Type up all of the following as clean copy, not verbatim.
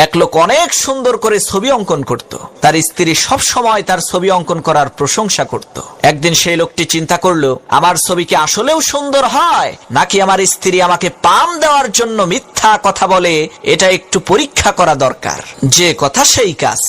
এক লোক অনেক সুন্দর করে ছবি অঙ্কন করত। তার স্ত্রী সব সময় তার ছবি অঙ্কন করার প্রশংসা করত। একদিন সেই লোকটি চিন্তা করলো, আমার ছবি কি আসলেও সুন্দর হয়, নাকি আমার স্ত্রী আমাকে পাম দেওয়ার জন্য মিথ্যা কথা বলে, এটা একটু পরীক্ষা করা দরকার। যে কথা সেই কাজ।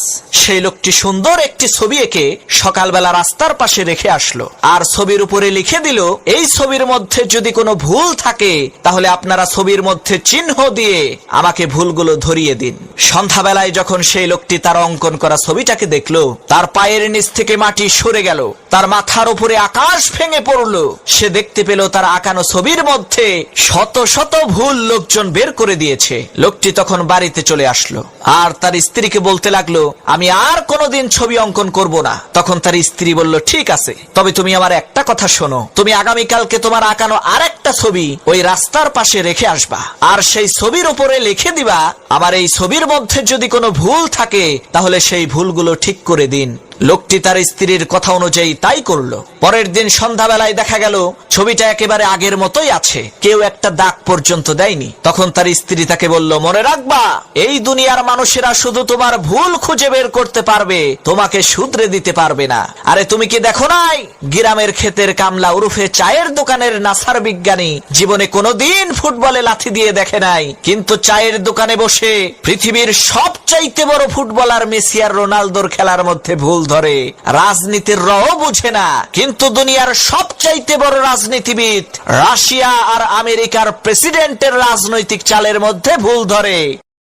সেই লোকটি সুন্দর একটি ছবি এঁকে সকালবেলা রাস্তার পাশে রেখে আসলো, আর ছবির উপরে লিখে দিল, এই ছবির মধ্যে যদি কোনো ভুল থাকে তাহলে আপনারা ছবির মধ্যে চিহ্ন দিয়ে আমাকে ভুলগুলো ধরিয়ে দিন। সন্ধ্যাবেলায় যখন সেই লোকটি তার অঙ্কন করা ছবিটাকে দেখলো, তার পায়ের নিচ থেকে মাটি সরে গেল, তার মাথার উপরে আকাশ ভেঙে পড়লো। সে দেখতে পেল তার আঁকানো ছবির মধ্যে শত শত ভুল লোকজন বের করে দিয়েছে। লোকটি তখন বাড়িতে চলে আসলো আর তার স্ত্রীকে বলতে লাগলো, আমি আর কোনোদিন ছবি অঙ্কন করব না। তখন তার স্ত্রী বলল, ঠিক আছে, তবে তুমি আমার একটা কথা শোনো, তুমি আগামীকালকে তোমার আঁকানো আর একটা ছবি ওই রাস্তার পাশে রেখে আসবা, আর সেই ছবির উপরে লিখে দিবা, আমার এই ছবির মধ্যে যদি কোনো ভুল থাকে তাহলে সেই ভুলগুলো ঠিক করে দিন। লোকটি তার স্ত্রীর কথা অনুযায়ী তাই করলো। পরের দিন সন্ধ্যাবেলায় দেখা গেল ছবিটা একেবারে আগের মতোই আছে, কেউ একটা দাগ পর্যন্ত দেয়নি। তখন তার স্ত্রী তাকে বলল, মনে রাখবা, এই দুনিয়ার মানুষেরা শুধু তোমার ভুল খুঁজে বের করতে পারবে, তোমাকে শুধরে দিতে পারবে না। আরে তুমি কি দেখো নাই, গ্রামের ক্ষেতের কামলা উরুফে চায়ের দোকানের নাসার বিজ্ঞানী জীবনে কোনোদিন ফুটবলে লাথি দিয়ে দেখে নাই, কিন্তু চায়ের দোকানে বসে পৃথিবীর সবচাইতে বড় ফুটবলার মেসি আর রোনালদোর খেলার মধ্যে ভুল ধরে। রাজনীতির রও বুঝে না, কিন্তু দুনিয়ার সবচাইতে বড় রাজনীতিবিদ রাশিয়া আর আমেরিকার প্রেসিডেন্টের রাজনৈতিক চালের মধ্যে ভুল ধরে।